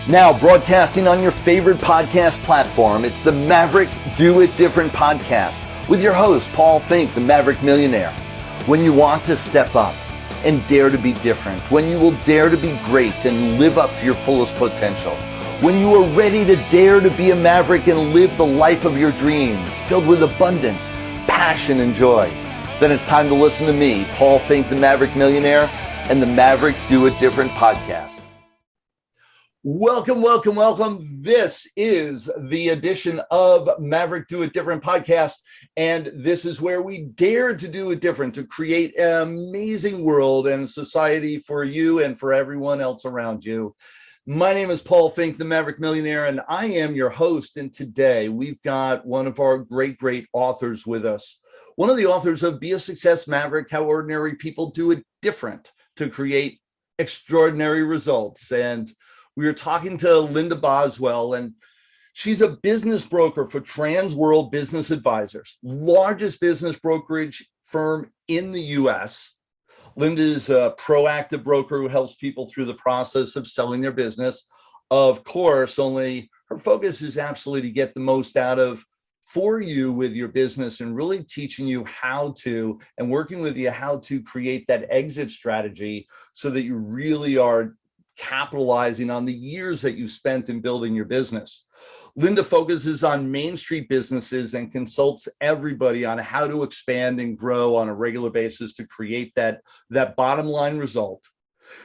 Now broadcasting on your favorite podcast platform, it's the Maverick Do It Different podcast with your host, Paul Finck, the Maverick Millionaire. When you want to step up and dare to be different, when you will dare to be great and live up to your fullest potential, when you are ready to dare to be a Maverick and live the life of your dreams, filled with abundance, passion, and joy, then it's time to listen to me, Paul Finck, the Maverick Millionaire, and the Maverick Do It Different podcast. Welcome, welcome, welcome. This is the edition of Maverick Do It Different podcast, and this is where we dare to do it different, to create an amazing world and society for you and for everyone else around you. My name is Paul Finck, the Maverick Millionaire, and I am your host. And today we've got one of our great authors with us. One of the authors of Be a Success Maverick, How Ordinary People Do It Different to Create Extraordinary Results. And we were talking to Linda Boswell, and she's a business broker for Transworld Business Advisors, largest business brokerage firm in the US. Linda is a proactive broker who helps people through the process of selling their business. Of course, only her focus is absolutely to get the most out of for you with your business and really teaching you how to and working with you how to create that exit strategy so that you really are capitalizing on the years that you spent in building your business. Linda focuses on Main Street businesses and consults everybody on how to expand and grow on a regular basis to create that bottom line result.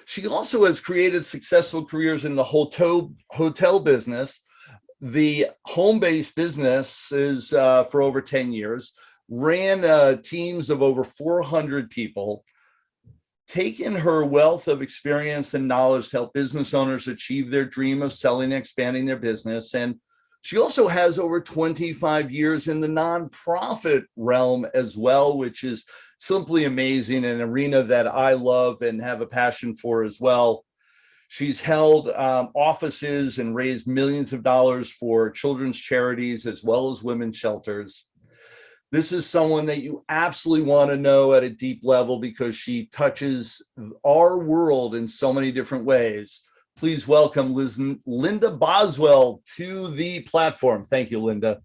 She also has created successful careers in the hotel business, the home-based business is for over 10 years, ran teams of over 400 people, taken her wealth of experience and knowledge to help business owners achieve their dream of selling and expanding their business. And she also has over 25 years in the nonprofit realm as well, which is simply amazing, an arena that I love and have a passion for as well. She's held offices and raised millions of dollars for children's charities as well as women's shelters. This is someone that you absolutely want to know at a deep level because she touches our world in so many different ways. Please welcome Linda Boswell to the platform. Thank you, Linda.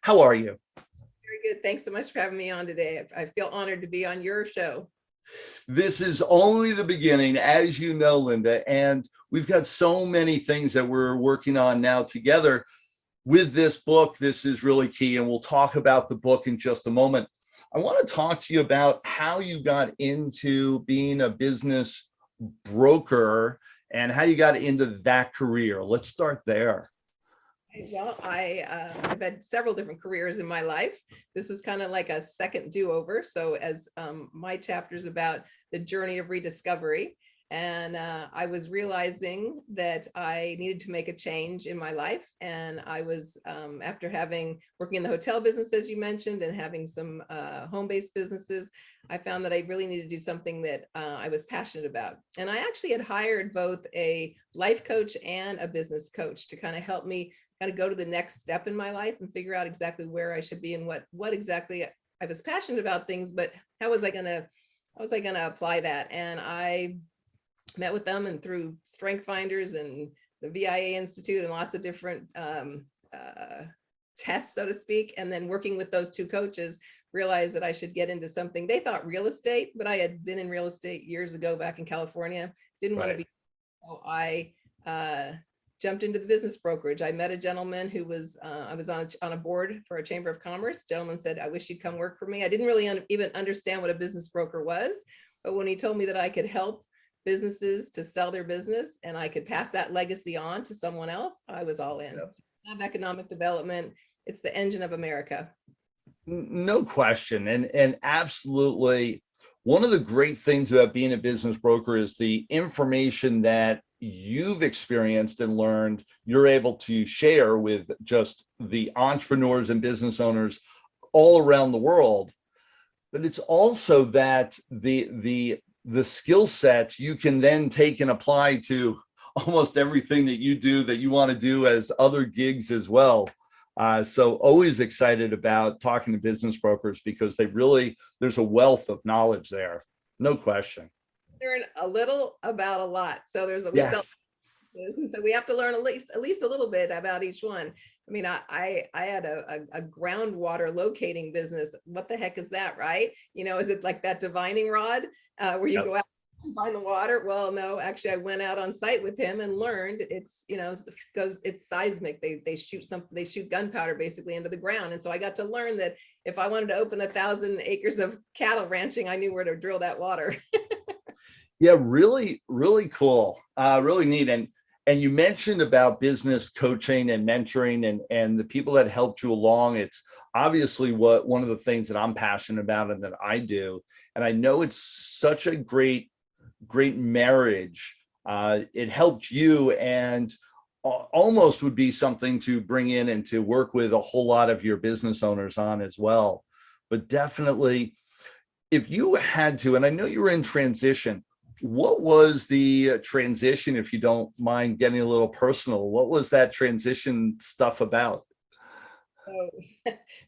How are you? Very good. Thanks so much for having me on today. I feel honored to be on your show. This is only the beginning, as you know, Linda, and we've got so many things that we're working on now together. With this book, this is really key, and we'll talk about the book in just a moment. I want to talk to you about how you got into being a business broker and how you got into that career. Let's start there. Well, I've had several different careers in my life. This was kind of like a second do-over. So as my chapter is about the journey of rediscovery, and I was realizing that I needed to make a change in my life. And I was, after working in the hotel business, as you mentioned, and having some home-based businesses, I found that I really needed to do something that I was passionate about. And I actually had hired both a life coach and a business coach to kind of help me kind of go to the next step in my life and figure out exactly where I should be and what exactly I was passionate about things, but how was I gonna apply that? And I met with them, and through Strength Finders and the VIA Institute and lots of different tests, so to speak, and then working with those two coaches, realized that I should get into something. They thought real estate, but I had been in real estate years ago back in California. Didn't want to be. So I jumped into the business brokerage. I met a gentleman who was, I was on a board for a chamber of commerce. Gentleman said, "I wish you'd come work for me." I didn't really even understand what a business broker was, but when he told me that I could help businesses to sell their business and I could pass that legacy on to someone else, I was all in. Yep. So economic development, it's the engine of America. No question. And absolutely, one of the great things about being a business broker is the information that you've experienced and learned, you're able to share with just the entrepreneurs and business owners all around the world. But it's also that the skill set you can then take and apply to almost everything that you do, that you want to do as other gigs as well. So always excited about talking to business brokers because there's a wealth of knowledge there. No question. Learn a little about a lot. So we And so we have to learn at least a little bit about each one. I mean, I had a groundwater locating business. What the heck is that, right? Is it like that divining rod where you go out and find the water? Well, no, actually, I went out on site with him and learned it's seismic. They shoot gunpowder basically into the ground, and so I got to learn that if I wanted to open 1,000 acres of cattle ranching, I knew where to drill that water. Yeah, really, really cool. Really neat. And you mentioned about business coaching and mentoring and the people that helped you along. It's obviously one of the things that I'm passionate about and that I do. And I know it's such a great marriage. It helped you and almost would be something to bring in and to work with a whole lot of your business owners on as well. But definitely, if you had to, and I know you were in transition, what was the transition, if you don't mind getting a little personal? What was that transition stuff about?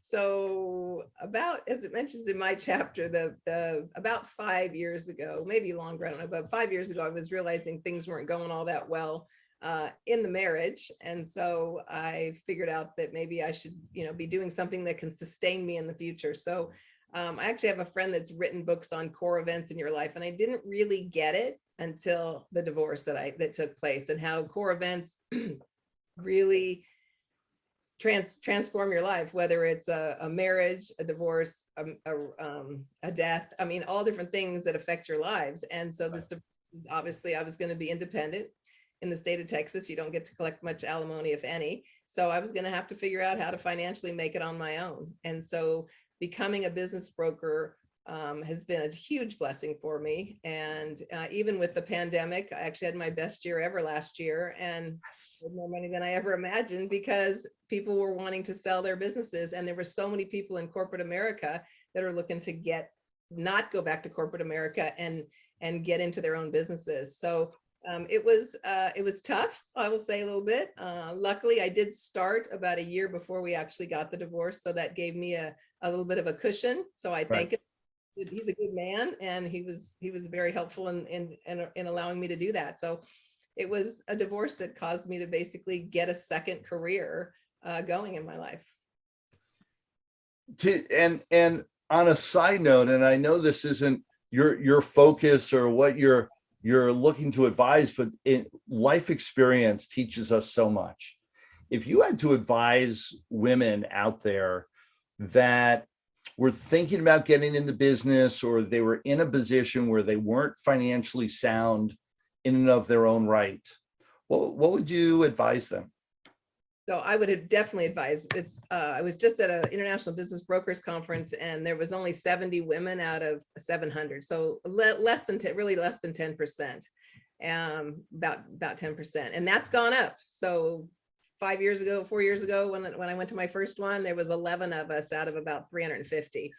So about, as it mentions in my chapter, the about 5 years ago, maybe longer, I don't know, but 5 years ago, I was realizing things weren't going all that well in the marriage. And so I figured out that maybe I should, be doing something that can sustain me in the future. So I actually have a friend that's written books on core events in your life, and I didn't really get it until the divorce that took place, and how core events really transform your life, whether it's a marriage, a divorce, a death. I mean, all different things that affect your lives. And so this divorce, obviously, I was going to be independent in the state of Texas. You don't get to collect much alimony, if any. So I was going to have to figure out how to financially make it on my own. And so becoming a business broker has been a huge blessing for me. And even with the pandemic, I actually had my best year ever last year, and with more money than I ever imagined, because people were wanting to sell their businesses. And there were so many people in corporate America that are looking to not go back to corporate America and get into their own businesses. So it was tough, I will say, a little bit. Luckily, I did start about a year before we actually got the divorce, so that gave me a little bit of a cushion. So I thank him. He's a good man, and he was very helpful in allowing me to do that. So it was a divorce that caused me to basically get a second career going in my life. And on a side note, and I know this isn't your focus or what you're looking to advise, but life experience teaches us so much. If you had to advise women out there that were thinking about getting in the business, or they were in a position where they weren't financially sound in and of their own right, what would you advise them? So I would definitely advise, I was just at an International Business Brokers Conference, and there was only 70 women out of 700. So less than 10%, about 10%. And that's gone up. So 4 years ago, when I went to my first one, there was 11 of us out of about 350.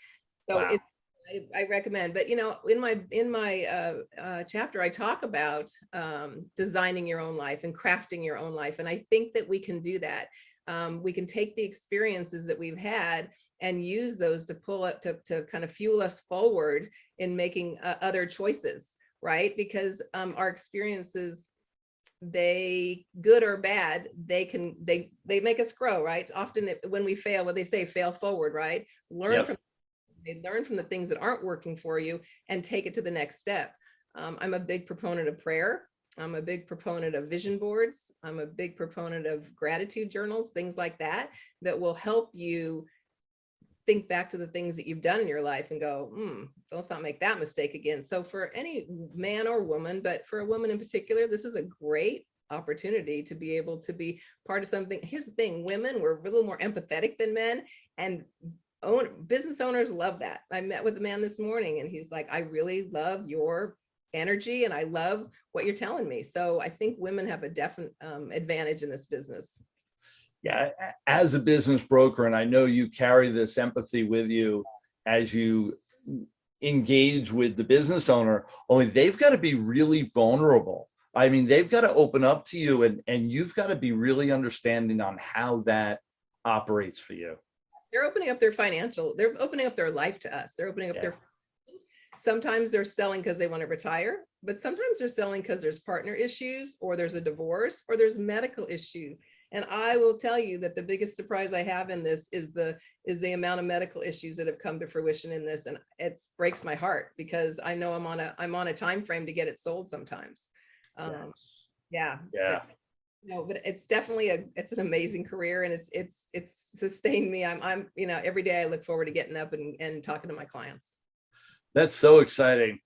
So wow. I recommend, but in my chapter, I talk about designing your own life and crafting your own life. And I think that we can do that. We can take the experiences that we've had and use those to pull up to kind of fuel us forward in making other choices, right? Because our experiences, they good or bad, they make us grow, right? Often when we fail, what they say, fail forward, right? Learn from the things that aren't working for you and take it to the next step. I'm a big proponent of prayer. I'm a big proponent of vision boards. I'm a big proponent of gratitude journals, things like that will help you think back to the things that you've done in your life and go, let's not make that mistake again. So for any man or woman, but for a woman in particular, this is a great opportunity to be able to be part of something. Here's the thing, women, we're a little more empathetic than men, and business owners love that. I met with a man this morning, and he's like, I really love your energy, and I love what you're telling me. So I think women have a definite advantage in this business. Yeah, as a business broker, and I know you carry this empathy with you as you engage with the business owner, only they've got to be really vulnerable. I mean, they've got to open up to you, and you've got to be really understanding on how that operates for you. They're opening up they're opening up their life to us. They're opening up their. sometimes they're selling because they want to retire, but sometimes they're selling because there's partner issues, or there's a divorce, or there's medical issues. And I will tell you that the biggest surprise I have in this is the amount of medical issues that have come to fruition in this, and it breaks my heart because I know I'm on a time frame to get it sold sometimes. Yeah. Yeah. No, but it's definitely it's an amazing career, and it's sustained me. I'm every day I look forward to getting up and talking to my clients. That's so exciting.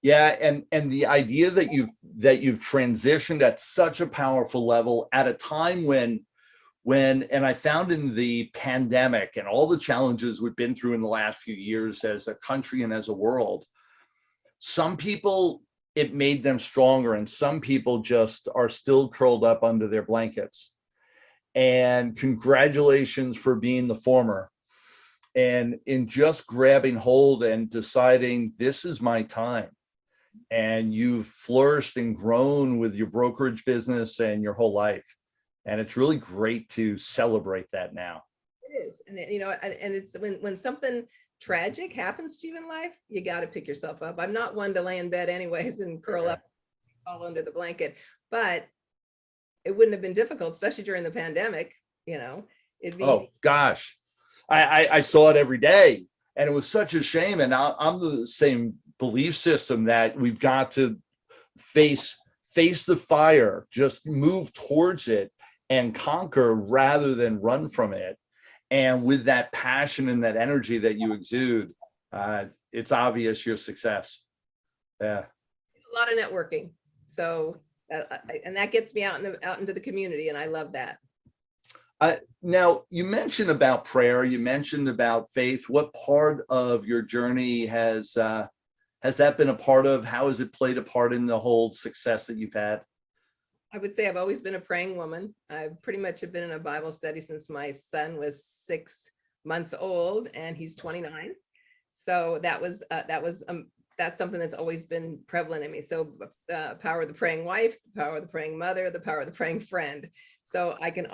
Yeah, and the idea that you've transitioned at such a powerful level at a time when and I found in the pandemic and all the challenges we've been through in the last few years as a country and as a world, some people, it made them stronger, and some people just are still curled up under their blankets. And congratulations for being the former, and in just grabbing hold and deciding this is my time. And you've flourished and grown with your brokerage business and your whole life. And it's really great to celebrate that now. It is. And and it's when something tragic happens to you in life, you got to pick yourself up. I'm not one to lay in bed anyways and curl up all under the blanket, but it wouldn't have been difficult, especially during the pandemic. It'd be. Oh gosh, I saw it every day, and it was such a shame. And I'm the same belief system that we've got to face the fire, just move towards it and conquer rather than run from it. And with that passion and that energy that you exude, it's obvious your success. Yeah. A lot of networking. So, and that gets me out into the community, and I love that. Now, you mentioned about prayer, you mentioned about faith. What part of your journey has that been a part of? How has it played a part in the whole success that you've had? I would say I've always been a praying woman. I pretty much have been in a Bible study since my son was 6 months old, and he's 29. So that's something that's always been prevalent in me. So the power of the praying wife, the power of the praying mother, the power of the praying friend. So I can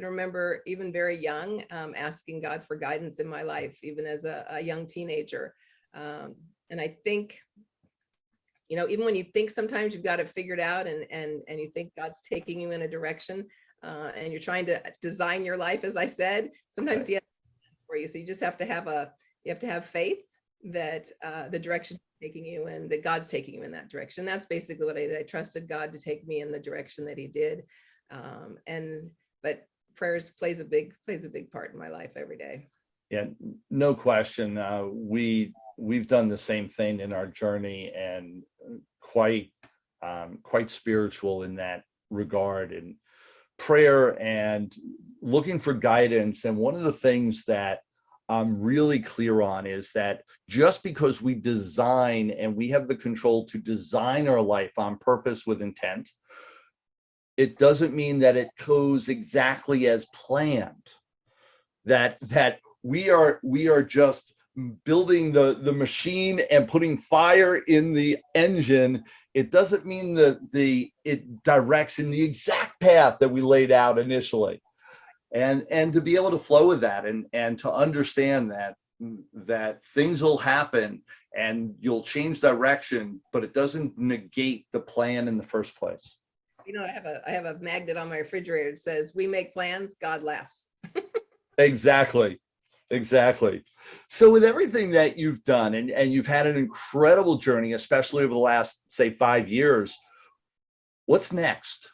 remember even very young, asking God for guidance in my life, even as a young teenager. And I think, even when you think sometimes you've got it figured out, and you think God's taking you in a direction, and you're trying to design your life, as I said, sometimes he has for you. So you just have to have faith that the direction taking you, and that God's taking you in that direction. That's basically what I did. I trusted God to take me in the direction that he did. But prayers plays a big part in my life every day. Yeah, no question. We've done the same thing in our journey, and quite spiritual in that regard, and prayer and looking for guidance. And one of the things that I'm really clear on is that just because we design and we have the control to design our life on purpose with intent, it doesn't mean that it goes exactly as planned. That we are just building the machine and putting fire in the engine. It doesn't mean that it directs in the exact path that we laid out initially. And to be able to flow with that, and to understand that things will happen and you'll change direction, but it doesn't negate the plan in the first place. I have a magnet on my refrigerator that says, "We make plans, God laughs." Exactly. So with everything that you've done, and you've had an incredible journey, especially over the last, say, 5 years, what's next?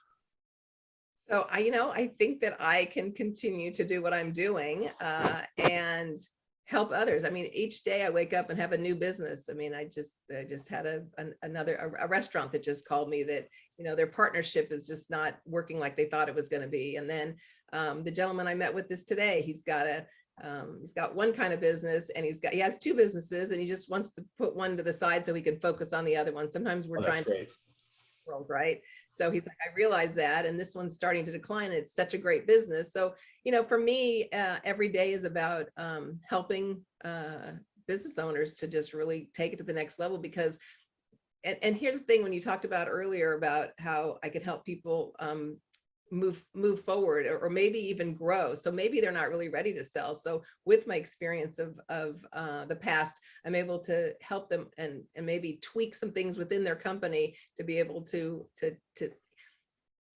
So I think that I can continue to do what I'm doing, and help others. I mean, each day I wake up and have a new business. I mean, I just had another restaurant that just called me that, their partnership is just not working like they thought it was going to be. And then the gentleman I met with this today, he's got one kind of business, and he has 2 businesses, and he just wants to put one to the side so he can focus on the other one. Sometimes we're trying to world, right? So he's like, I realize that, and this one's starting to decline, and it's such a great business. So, for me, every day is about helping business owners to just really take it to the next level. Because, and here's the thing, when you talked about earlier about how I could help people move forward, or maybe even grow. So maybe they're not really ready to sell. So with my experience of the past, I'm able to help them and maybe tweak some things within their company to be able to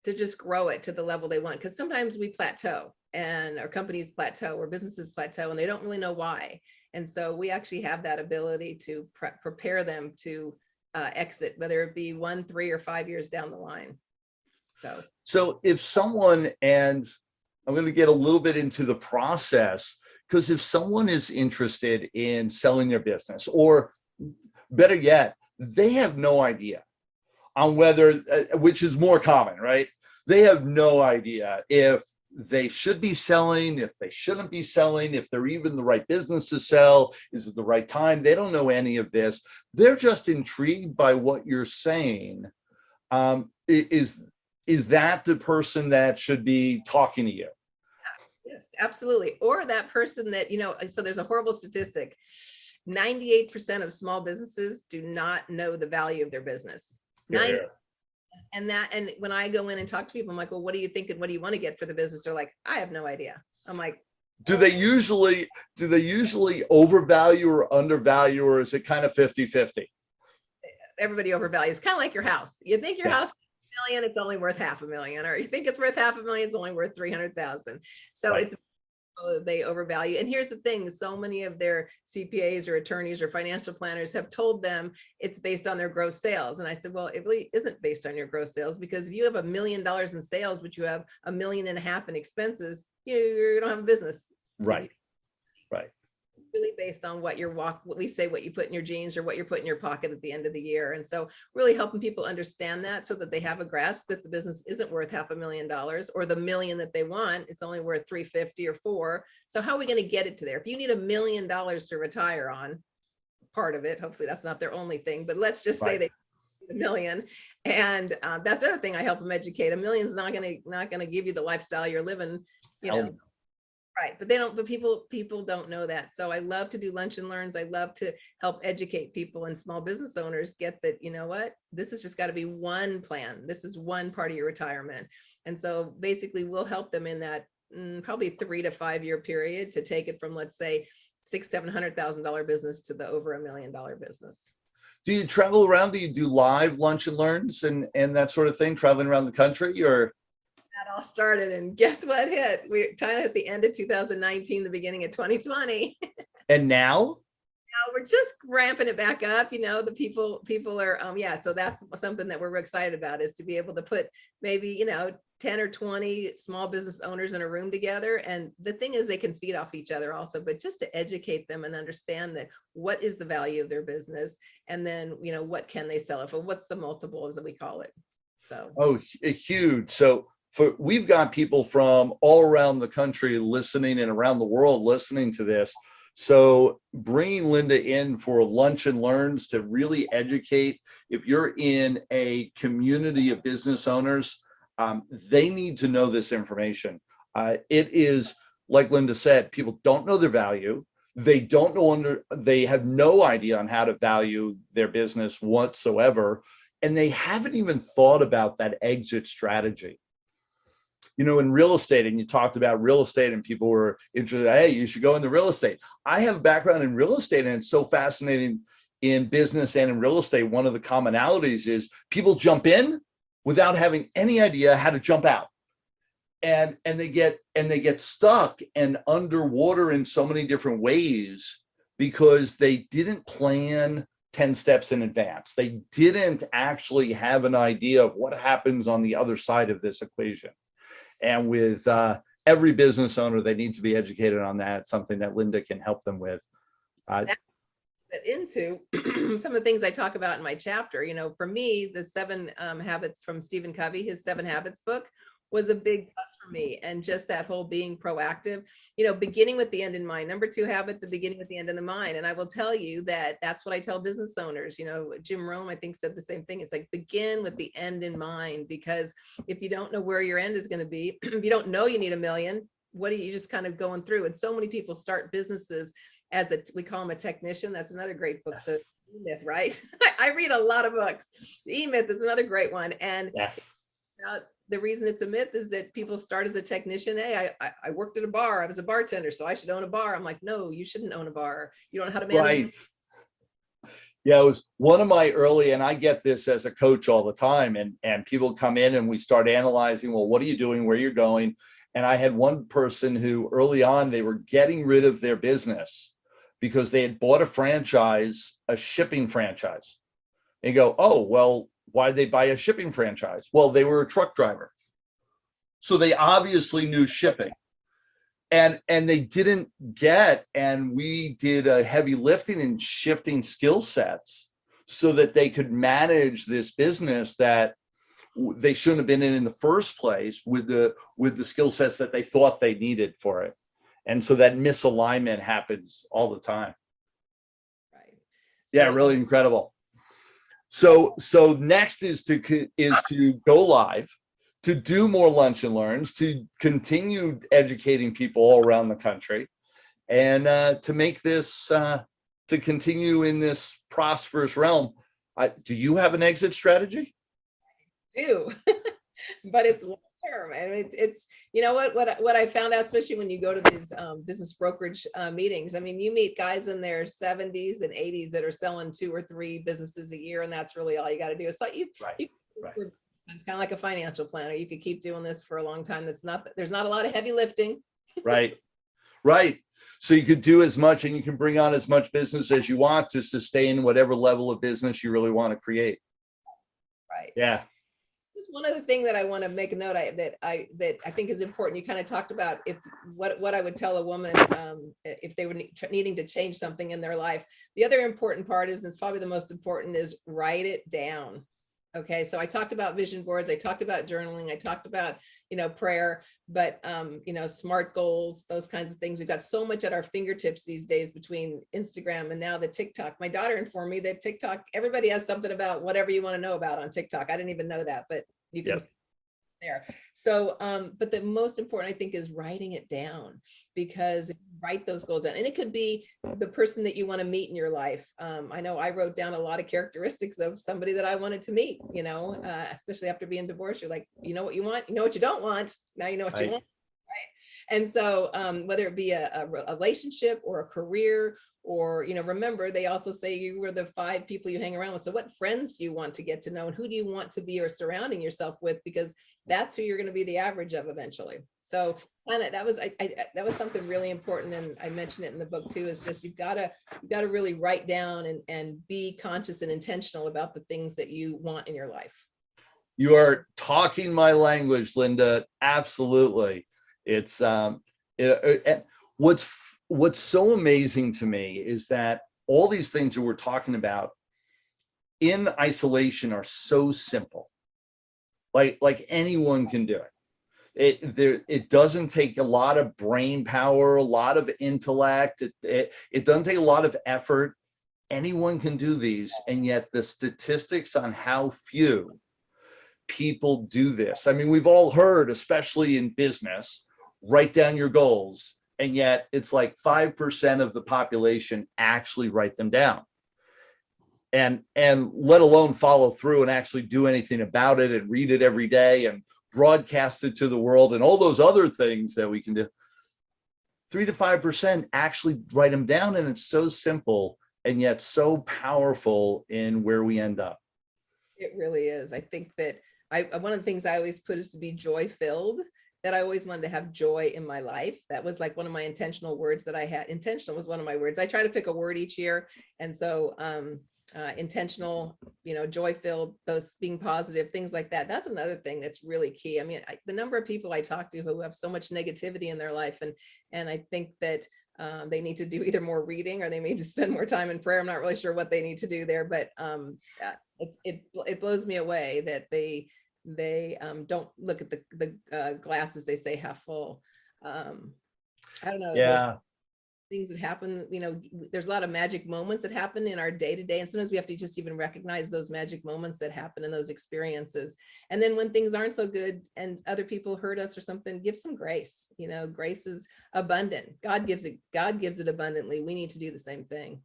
just grow it to the level they want. Because sometimes we plateau, and our companies plateau, or businesses plateau, and they don't really know why. And so we actually have that ability to prepare them to exit, whether it be 1, 3, or 5 years down the line. So if someone, and I'm going to get a little bit into the process, because if someone is interested in selling their business, or better yet, they have no idea on whether, which is more common, right? They have no idea if they should be selling, if they shouldn't be selling, if they're even the right business to sell, is it the right time? They don't know any of this. They're just intrigued by what you're saying. Is that the person that should be talking to you? Yes, absolutely. Or that person that, so there's a horrible statistic. 98% of small businesses do not know the value of their business. And when I go in and talk to people, I'm like, well, what do you think? And what do you want to get for the business? They're like, I have no idea. I'm like, do they usually overvalue or undervalue, or is it kind of 50-50? Everybody overvalues, kind of like your house. You think your house million, it's only worth $500,000, or you think it's worth $500,000, it's only worth 300,000. So right. It's they overvalue. And here's the thing, so many of their CPAs or attorneys or financial planners have told them it's based on their gross sales. And I said, well, it really isn't based on your gross sales, because if you have $1 million in sales, but you have $1.5 million in expenses, you don't have a business. Right. Really based on what what you put in your jeans, or what you're putting in your pocket at the end of the year. And so really helping people understand that, so that they have a grasp that the business isn't worth $500,000, or the million that they want, it's only worth 350 or 4. So how are we going to get it to there? If you need $1 million to retire on, part of it, hopefully that's not their only thing, but let's just say they need $1 million. And that's the other thing I help them educate. $1 million is not going to give you the lifestyle you're living, Right. But people don't know that. So I love to do lunch and learns. I love to help educate people, and small business owners get that, what, this has just got to be one plan. This is one part of your retirement. And so basically we'll help them in that probably 3 to 5 year period to take it from, let's say, $600,000-$700,000 business to the over $1 million business. Do you travel around? Do you do live lunch and learns and that sort of thing, traveling around the country, or? That all started, and guess what hit? We're kind of at the end of 2019, the beginning of 2020. And now? Now we're just ramping it back up. The people are, so that's something that we're excited about, is to be able to put maybe, 10 or 20 small business owners in a room together. And the thing is, they can feed off each other also, but just to educate them and understand that what is the value of their business, and then, what can they sell it for? What's the multiple, as we call it? So. Oh, huge. So we've got people from all around the country listening, and around the world listening to this. So bringing Linda in for lunch and learns to really educate. If you're in a community of business owners, they need to know this information. It is, like Linda said, people don't know their value. They don't know they have no idea on how to value their business whatsoever. And they haven't even thought about that exit strategy. In real estate, and you talked about real estate, and people were interested, hey, you should go into real estate. I have a background in real estate, and it's so fascinating in business and in real estate. One of the commonalities is people jump in without having any idea how to jump out. And they get stuck and underwater in so many different ways, because they didn't plan 10 steps in advance. They didn't actually have an idea of what happens on the other side of this equation. And with every business owner, they need to be educated on that. Something that Linda can help them with. Into some of the things I talk about in my chapter. For me, the 7 habits from Stephen Covey, his 7 habits book, was a big plus for me. And just that whole being proactive, beginning with the end in mind. Number 2 habit, the beginning with the end in the mind. And I will tell you that that's what I tell business owners. Jim Rohn, I think, said the same thing. It's like, begin with the end in mind, because if you don't know where your end is going to be, if you don't know you need $1 million, what are you just kind of going through? And so many people start businesses as we call them a technician. That's another great book. Yes. The E-Myth, right? I read a lot of books. The E-Myth is another great one. And yes. the reason it's a myth is that people start as a technician. Hey, I worked at a bar. I was a bartender, so I should own a bar. I'm like, no, you shouldn't own a bar. You don't know how to manage. Right. Yeah, it was one of my early, and I get this as a coach all the time, and people come in and we start analyzing, well, what are you doing, where you're going? And I had one person who early on, they were getting rid of their business because they had bought a franchise, a shipping franchise. And you go, oh, well, why did they buy a shipping franchise? Well, they were a truck driver. So they obviously knew shipping. And they didn't get, and we did a heavy lifting and shifting skill sets so that they could manage this business that they shouldn't have been in the first place with the skill sets that they thought they needed for it. And so that misalignment happens all the time. Right. Yeah, really incredible. So next is to go live, to do more lunch and learns, to continue educating people all around the country, and to make this, to continue in this prosperous realm. Do you have an exit strategy? I do, but it's long term. I mean, it's, you know what I found out, especially when you go to these business brokerage meetings. I mean, you meet guys in their 70s and 80s that are selling 2 or 3 businesses a year, and that's really all you got to do. It's like it's kind of like a financial planner. You could keep doing this for a long time. There's not a lot of heavy lifting. Right. So you could do as much, and you can bring on as much business as you want to sustain whatever level of business you really want to create. Right. Yeah. Just one other thing that I want to make a note that I think is important. You kind of talked about what I would tell a woman if they were needing to change something in their life. The other important part is, and it's probably the most important, is write it down. Okay, so I talked about vision boards, I talked about journaling, I talked about, prayer, but, SMART goals, those kinds of things. We've got so much at our fingertips these days between Instagram and now the TikTok. My daughter informed me that TikTok, everybody has something about whatever you want to know about on TikTok. I didn't even know that, but you can. Yep. There. So, but the most important, I think, is writing it down, because if you write those goals down, and it could be the person that you want to meet in your life. I know I wrote down a lot of characteristics of somebody that I wanted to meet, especially after being divorced. You're like, you know what you want, you know what you don't want. Now you know what you want. Right. And so whether it be a relationship or a career, or, remember, they also say you were the 5 people you hang around with. So what friends do you want to get to know, and who do you want to be or surrounding yourself with? Because that's who you're going to be the average of eventually. So that was something really important. And I mentioned it in the book too, is just, you've got to really write down and be conscious and intentional about the things that you want in your life. You are talking my language, Linda. Absolutely. It's what's so amazing to me is that all these things that we're talking about in isolation are so simple. Like anyone can do it. It doesn't take a lot of brain power, a lot of intellect. It doesn't take a lot of effort. Anyone can do these, and yet the statistics on how few people do this. I mean, we've all heard, especially in business, write down your goals. And yet it's like 5% of the population actually write them down, and let alone follow through and actually do anything about it and read it every day and broadcast it to the world and all those other things that we can do. 3 to 5% actually write them down. And it's so simple and yet so powerful in where we end up. It really is. I think that one of the things I always put is to be joy filled. That I always wanted to have joy in my life. That was like one of my intentional words that I had. Intentional was one of my words. I try to pick a word each year. And so intentional, joy filled, those being positive, things like that. That's another thing that's really key. I mean, the number of people I talk to who have so much negativity in their life, and I think that they need to do either more reading, or they need to spend more time in prayer. I'm not really sure what they need to do there, but it blows me away that they don't look at the glasses they say half full. I don't know. Yeah. Things that happen, there's a lot of magic moments that happen in our day to day. And sometimes we have to just even recognize those magic moments that happen in those experiences. And then when things aren't so good and other people hurt us or something, give some grace. Grace is abundant. God gives it abundantly. We need to do the same thing.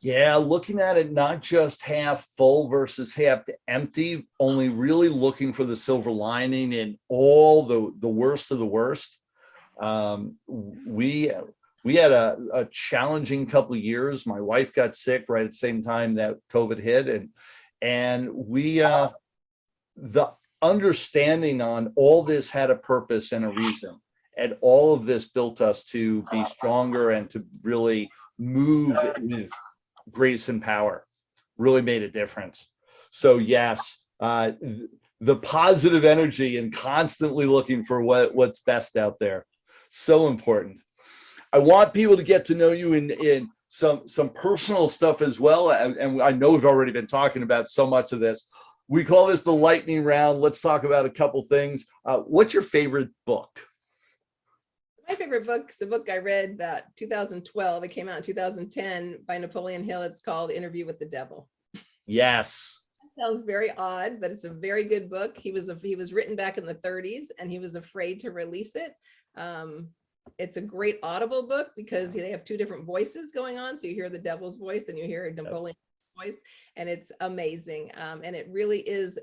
Yeah, looking at it not just half full versus half empty, only really looking for the silver lining in all the worst of the worst. We had a challenging couple of years. My wife got sick right at the same time that COVID hit, and the understanding on all this had a purpose and a reason, and all of this built us to be stronger and to really move with grace and power. Really made a difference. So yes, the positive energy and constantly looking for what's best out there, so important. I want people to get to know you in some personal stuff as well, and I know we've already been talking about so much of this. We call this the lightning round. Let's talk about a couple things. What's your favorite book? My favorite book is a book I read about 2012. It came out in 2010 by Napoleon Hill. It's called Interview with the Devil. Yes. That sounds very odd, but it's a very good book. He was written back in the 30s, and he was afraid to release it. It's a great audible book because they have two different voices going on. So you hear the devil's voice and you hear Napoleon's voice, and it's amazing. And it really is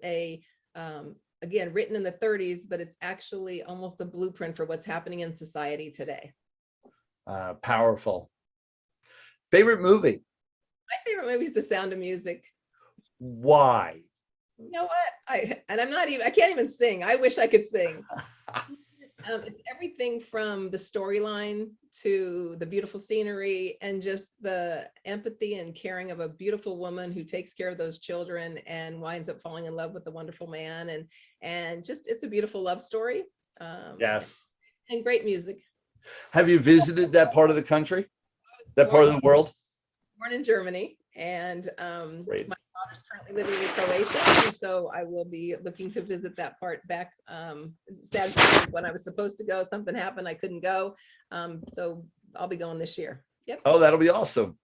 again, written in the 30s, but it's actually almost a blueprint for what's happening in society today. Powerful. Favorite movie? My favorite movie is The Sound of Music. Why? You know what? I can't even sing. I wish I could sing. It's everything from the storyline to the beautiful scenery and just the empathy and caring of a beautiful woman who takes care of those children and winds up falling in love with the wonderful man. And just, it's a beautiful love story. Yes. And great music. Have you visited that part of the country? That part of the world? Born in Germany, and Great. my daughter's currently living in Croatia, and so I will be looking to visit that part back. Sad when I was supposed to go, something happened, I couldn't go, so I'll be going this year. Yep. Oh, that'll be awesome.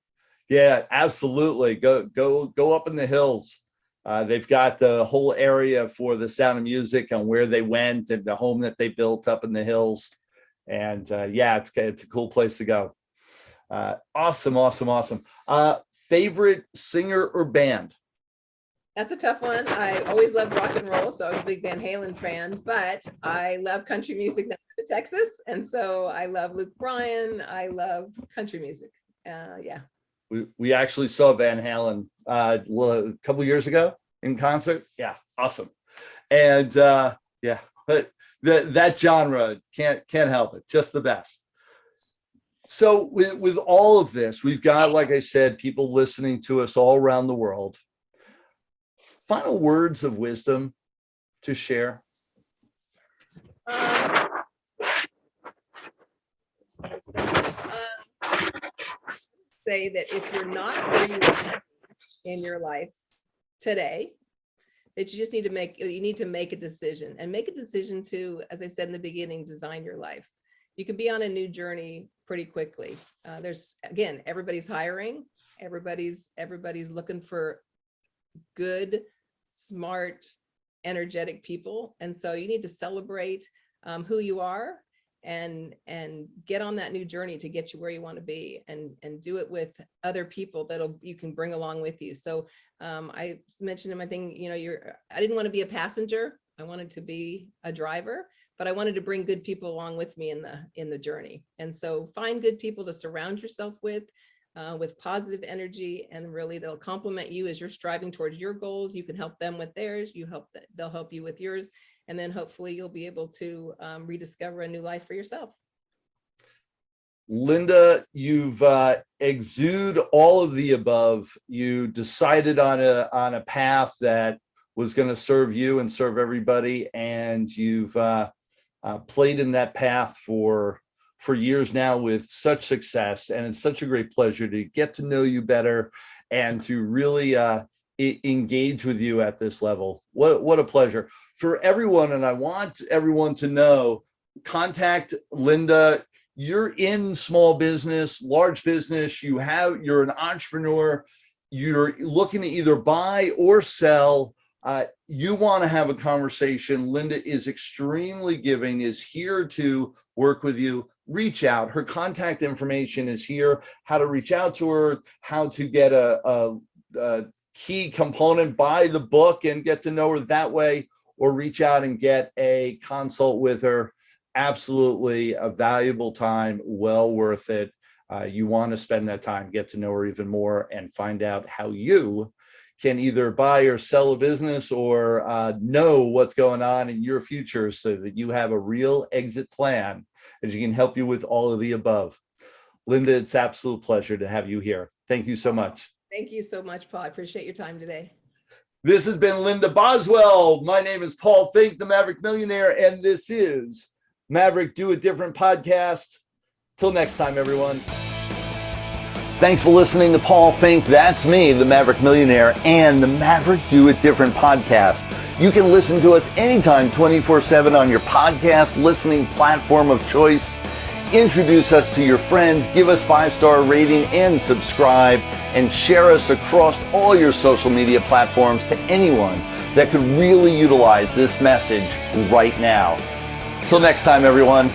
Yeah, absolutely. Go up in the hills. They've got the whole area for the Sound of Music and where they went and the home that they built up in the hills. And yeah, it's a cool place to go. Awesome. Favorite singer or band? That's a tough one. I always loved rock and roll, so I was a big Van Halen fan, but I love country music now in Texas. And so I love Luke Bryan. I love country music. Yeah. We actually saw Van Halen a couple of years ago in concert. Yeah, awesome. And yeah, but that genre can't help it. Just the best. So with all of this, we've got, like I said, people listening to us all around the world. Final words of wisdom to share? Say that if you're not where you are in your life today, that you just need to make a decision, and make a decision to, as I said in the beginning, design your life. You can be on a new journey pretty quickly. There's, again, everybody's hiring, everybody's looking for good, smart, energetic people. And so you need to celebrate who you are and get on that new journey to get you where you want to be, and do it with other people you can bring along with you. So I mentioned in my thing, I didn't want to be a passenger. I wanted to be a driver, but I wanted to bring good people along with me in the journey. And so find good people to surround yourself with positive energy, and really they'll complement you as you're striving towards your goals. You can help them with theirs. They'll help you with yours. And then hopefully you'll be able to rediscover a new life for yourself. Linda, you've exude all of the above. You decided on a path that was going to serve you and serve everybody, and you've played in that path for years now with such success. And it's such a great pleasure to get to know you better and to really engage with you at this level. What a pleasure for everyone. And I want everyone to know, contact Linda. You're in small business, large business, you're an entrepreneur, you're looking to either buy or sell. You want to have a conversation. Linda is extremely giving, is here to work with you. Reach out. Her contact information is here, how to reach out to her, how to get a key component, buy the book and get to know her that way, or reach out and get a consult with her. Absolutely a valuable time, well worth it. You want to spend that time, get to know her even more, and find out how you can either buy or sell a business, or know what's going on in your future so that you have a real exit plan and she can help you with all of the above. Linda, it's an absolute pleasure to have you here. Thank you so much. Thank you so much, Paul. I appreciate your time today. This has been Linda Boswell. My name is Paul Finck, the Maverick Millionaire, and this is Maverick Do It Different podcast. Till next time, everyone. Thanks for listening to Paul Finck. That's me, the Maverick Millionaire, and the Maverick Do It Different podcast. You can listen to us anytime, 24/7 on your podcast listening platform of choice. Introduce us to your friends, give us 5-star rating and subscribe, and share us across all your social media platforms to anyone that could really utilize this message right now. Till next time, everyone.